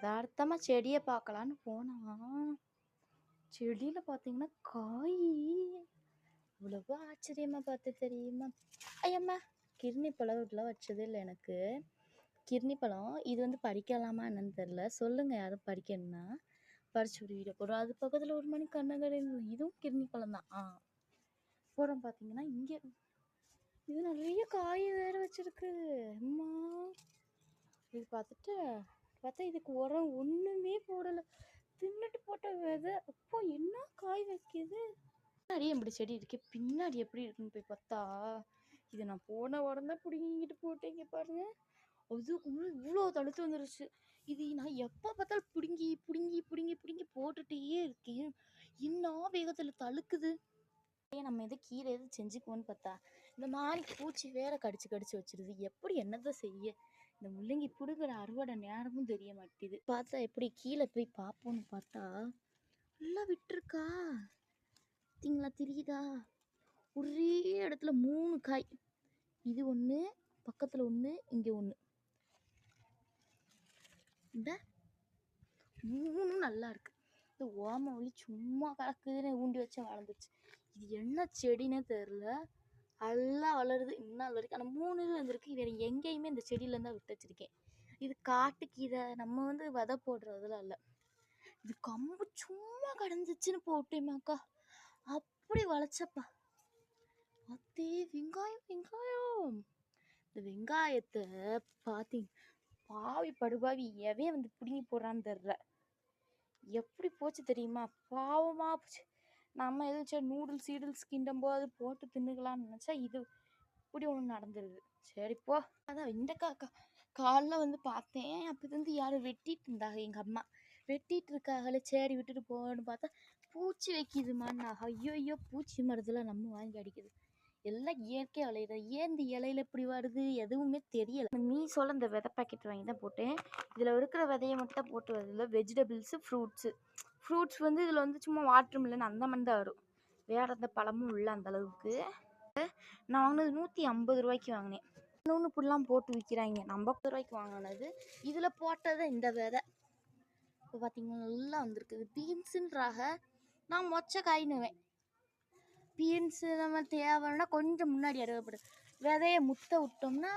எதார்த்தமா செடிய பார்க்கலான்னு போனா, செடியில பார்த்தீங்கன்னா காயி இவ்வளவு ஆச்சரியமா பார்த்தேன் தெரியுமா? ஐயம்மா! கிர்னி பழம் இதெல்லாம் வச்சதே இல்ல எனக்கு. கிர்னி பழம் இது வந்து பறிக்கலாமா என்னன்னு தெரியல. சொல்லுங்க யாரும் பறிக்கணும்னா. பறிச்சு ஒரு வீடியோ போடுறோம். அது பக்கத்துல ஒரு மணி கண்ணங்கரை இதுவும் கிர்னி பழம் தான். அப்புறம் பார்த்தீங்கன்னா, இங்க இது நெறைய காய் வேற வச்சிருக்கு. அம்மா! இது பார்த்தா இதுக்கு உரம் ஒண்ணுமே போடல. தின்னுட்டு போட்ட விதை. அப்பா என்ன காய் வைக்குது! முன்னாடியே இப்படி செடி இருக்கு, பின்னாடி எப்படி இருக்குன்னு போய் பார்த்தா, இதை நான் போன உடனே பிடிங்கிட்டு போட்டேங்க பாருங்க. அது இவ்வளோ தடுத்து வந்துருச்சு. இது நான் எப்போ பார்த்தாலும் பிடுங்கி பிடுங்கி பிடுங்கி பிடுங்கி போட்டுட்டே இருக்கேன். என்ன வேகத்துல தழுக்குது. நம்ம எதை கீரை எது செஞ்சுக்குவோன்னு பார்த்தா, இந்த மாதிரி பூச்சி வேற கடிச்சு கடிச்சு வச்சிருது. எப்படி என்னதை செய்ய? இந்த முள்ளங்கி பிடுங்குற அறுவடை நேரமும் தெரிய மாட்டேது. பார்த்தா எப்படி கீழே போய் பார்ப்போம்னு பார்த்தா நல்லா விட்டுருக்கா. பார்த்தீங்களா, தெரியுதா? ஒரே இடத்துல 3 காய். இது ஒன்று, பக்கத்தில் ஒன்று, இங்கே ஒன்று. இந்த 3 நல்லா இருக்கு. இந்த ஓமவல்லி சும்மா கிடக்குதுன்னு ஊண்டி வச்சா வளர்ந்துச்சு. இது என்ன செடின்னே தெரில, நல்லா வளருது இன்னும் வரைக்கும். ஆனால் 3 இது வந்திருக்கு. வேறு எங்கேயுமே இந்த செடியிலேருந்து தான் விட்டு வச்சிருக்கேன். இது காட்டுக்கீரை, நம்ம வந்து விதை போடுறதுலாம் இல்லை. இது கம்பு சும்மா கிடந்துச்சுன்னு போட்டேமாக்கா, அப்படி வளைச்சப்பா. அதே வெங்காயம். இந்த வெங்காயத்தை பார்த்தீங்க, பாவி படுபாவி எவன் வந்து பிடுங்கி போடுறான்னு தெரில. எப்படி போச்சு தெரியுமா? பாவமா போச்சு. நம்ம எதாச்சும் நூடுல்ஸ் கிண்டும் போது போட்டு தின்னுக்கலாம்னு நினச்சா இது இப்படி ஒன்று நடந்துருது. சரிப்போ. அதான் இந்த காலைல வந்து பார்த்தேன். அப்போ இது வந்து யாரும் வெட்டிட்டு இருந்தாங்க, எங்கள் அம்மா வெட்டிட்டு இருக்காங்களே, சரி விட்டுட்டு போன்னு பார்த்தா பூச்சி வைக்கிதுமான்னு. ஐயோ, பூச்சி மருந்துலாம் நம்ம வாங்கி அடிக்குது. எல்லாம் இயற்கையாக விளையுது. ஏன் இந்த இலையில இப்படி வருது எதுவுமே தெரியலை. மீஷோல இந்த விதை பாக்கெட் வாங்கி தான் போட்டேன். இதில் இருக்கிற விதையை மட்டும் தான் போட்டு வருது. வெஜிடபிள்ஸு, ஃப்ரூட்ஸ் வந்து இதில் வந்து சும்மா வாட்டர் மில்லன் அந்த மாதிரி தான் வரும். வேற எந்த பழமும் இல்லை அந்த அளவுக்கு. நான் வாங்கினது 150 ரூபாய்க்கு வாங்கினேன். இன்னொன்று இப்படிலாம் போட்டு விற்கிறாங்க. நம்ம 50 ரூபாய்க்கு வாங்கினது. இதில் போட்டது இந்த விதை. இப்போ பார்த்தீங்கன்னா நல்லா வந்திருக்குது. பீன்ஸுன்றாக நான் மொச்ச காயினுவேன். பீன்ஸு நம்ம தேவைன்னா கொஞ்சம் முன்னாடி அறுவப்படும். விதையை முத்த விட்டோம்னா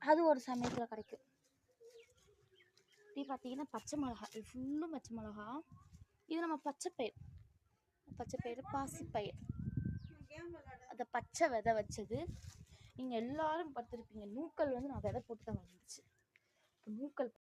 அது ஒரு சமயத்தில் கிடைக்கும். இப்படி பார்த்தீங்கன்னா பச்சை மிளகா, இது ஃபுல்லும் பச்சை மிளகா. இது நம்ம பச்சைப்பயிறு, பாசிப்பயிர், அந்த பச்சை விதை வச்சது. நீங்கள் எல்லாரும் பார்த்துருப்பீங்க. நூக்கல் வந்து நான் விதை போட்டு தான் வந்துச்சு. நூக்கல்